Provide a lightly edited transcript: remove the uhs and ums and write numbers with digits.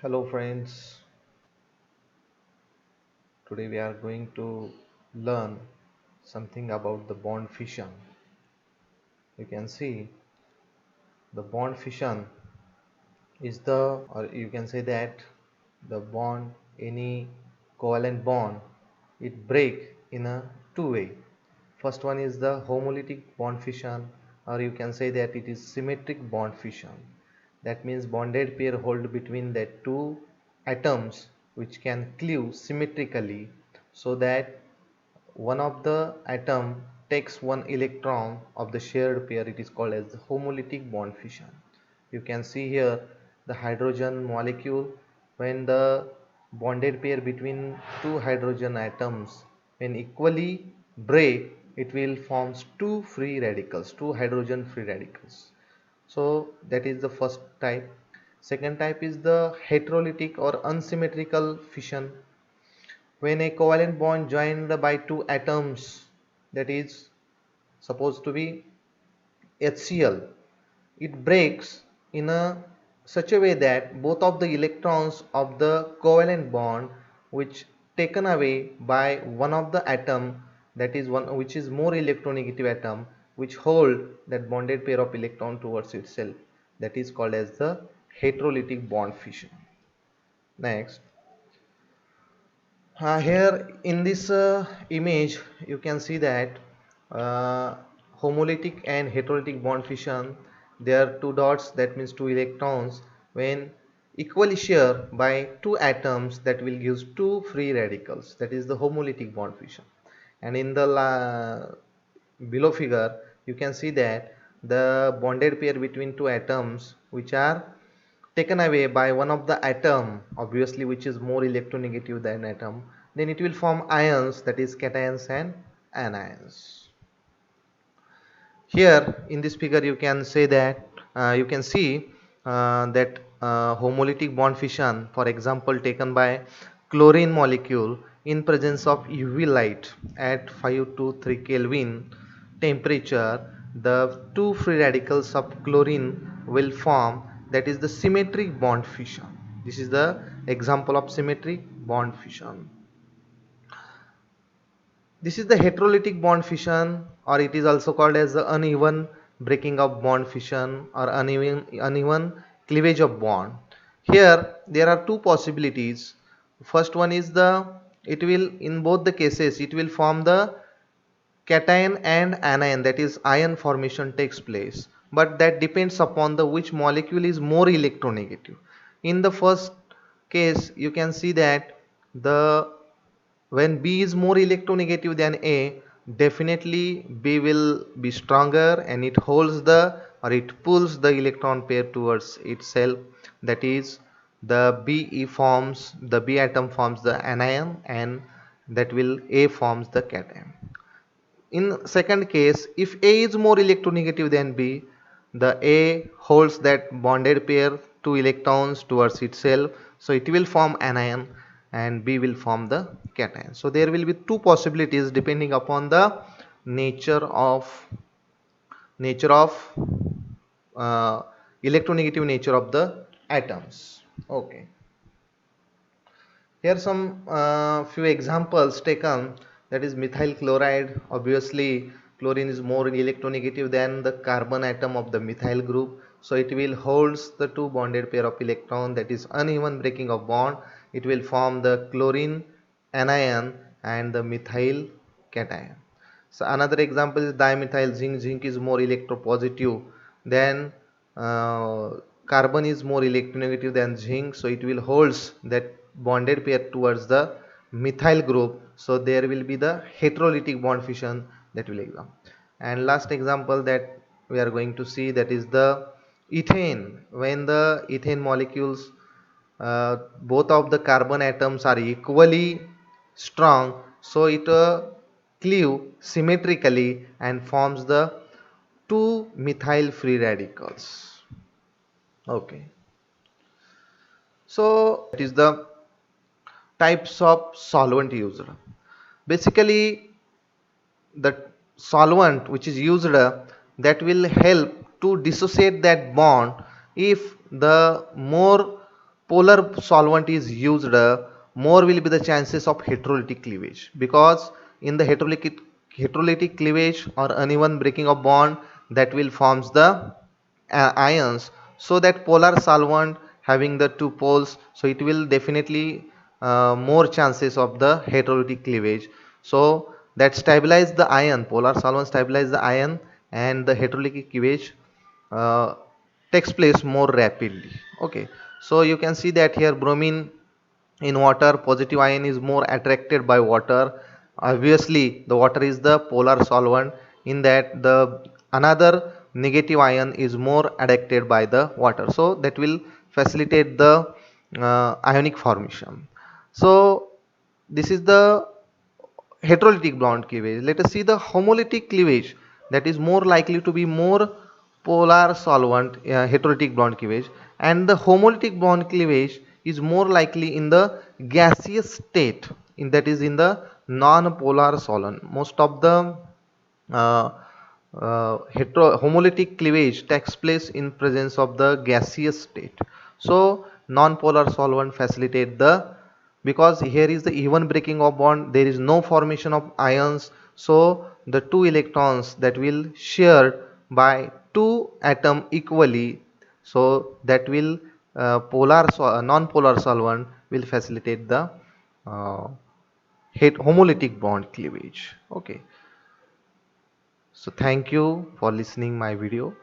Hello friends, today we are going to learn something about the bond fission. You can see the bond fission is or you can say that the bond, any covalent bond, it break in a two-way. First one is the homolytic bond fission, or you can say that it is symmetric bond fission. That means bonded pair hold between the two atoms which can cleave symmetrically, so that one of the atom takes one electron of the shared pair. It is called as the homolytic bond fission. You can see here the hydrogen molecule, when the bonded pair between two hydrogen atoms when equally break, it will forms two hydrogen free radicals. So that is the first type. Second type is the heterolytic or unsymmetrical fission. When a covalent bond joined by two atoms, that is supposed to be HCl, it breaks in a such a way that both of the electrons of the covalent bond which taken away by one of the atom, that is one which is more electronegative atom, which hold that bonded pair of electron towards itself, that is called as the heterolytic bond fission. Next, here in this image you can see that uh, homolytic and heterolytic bond fission, there are two dots, that means two electrons when equally share by two atoms, that will give two free radicals, that is the homolytic bond fission. And in the below figure you can see that the bonded pair between two atoms which are taken away by one of the atom, obviously which is more electronegative than atom, then it will form ions, that is cations and anions. Here in this figure you can say that you can see that homolytic bond fission, for example taken by chlorine molecule in presence of UV light at 5 to 3 Kelvin temperature, the two free radicals of chlorine will form, that is the symmetric bond fission. This is the example of symmetric bond fission. This is the heterolytic bond fission, or it is also called as the uneven breaking of bond fission or uneven cleavage of bond. Here there are two possibilities. First one is the, it will in both the cases it will form the cation and anion, that is ion formation takes place, but that depends upon the which molecule is more electronegative. In the first case you can see that the when B is more electronegative than A, definitely B will be stronger and it holds the, or it pulls the electron pair towards itself. That is, the B atom forms the anion and that will A forms the cation. In second case, if A is more electronegative than B, the A holds that bonded pair two electrons towards itself, so it will form anion and B will form the cation. So there will be two possibilities depending upon the nature of nature of uh, electronegative nature of the atoms. Okay. Here some few examples taken, that is methyl chloride. Obviously chlorine is more electronegative than the carbon atom of the methyl group, so it will holds the two bonded pair of electron, that is uneven breaking of bond. It will form the chlorine anion and the methyl cation. So another example is dimethyl zinc. Zinc is more electropositive than uh, carbon is more electronegative than zinc, so it will holds that bonded pair towards the methyl group, so there will be the heterolytic bond fission that will exam. And last example that we are going to see, that is the ethane. When the ethane molecules, both of the carbon atoms are equally strong, so it cleave symmetrically and forms the two methyl free radicals. Okay, so that is the types of solvent used. Basically the solvent which is used that will help to dissociate that bond, if the more polar solvent is used, more will be the chances of heterolytic cleavage, because in the heterolytic cleavage or uneven breaking of bond, that will forms the ions. So that polar solvent having the two poles, so it will definitely more chances of the heterolytic cleavage. So that stabilize the ion, polar solvent stabilize the ion, and the heterolytic cleavage uh, takes place more rapidly. Okay, so you can see that here bromine in water, positive ion is more attracted by water. Obviously the water is the polar solvent, in that the another negative ion is more attracted by the water, so that will facilitate the ionic formation. So this is the heterolytic bond cleavage. Let us see the homolytic cleavage, that is more likely to be more polar solvent heterolytic bond cleavage, and the homolytic bond cleavage is more likely in the gaseous state, in that is in the non-polar solvent. Most of the uh, homolytic cleavage takes place in presence of the gaseous state. So non-polar solvent facilitate the, because here is the even breaking of bond, there is no formation of ions, so the two electrons that will shared by two atom equally, so that will non-polar solvent will facilitate the uh, homolytic bond cleavage. Okay, so thank you for listening my video.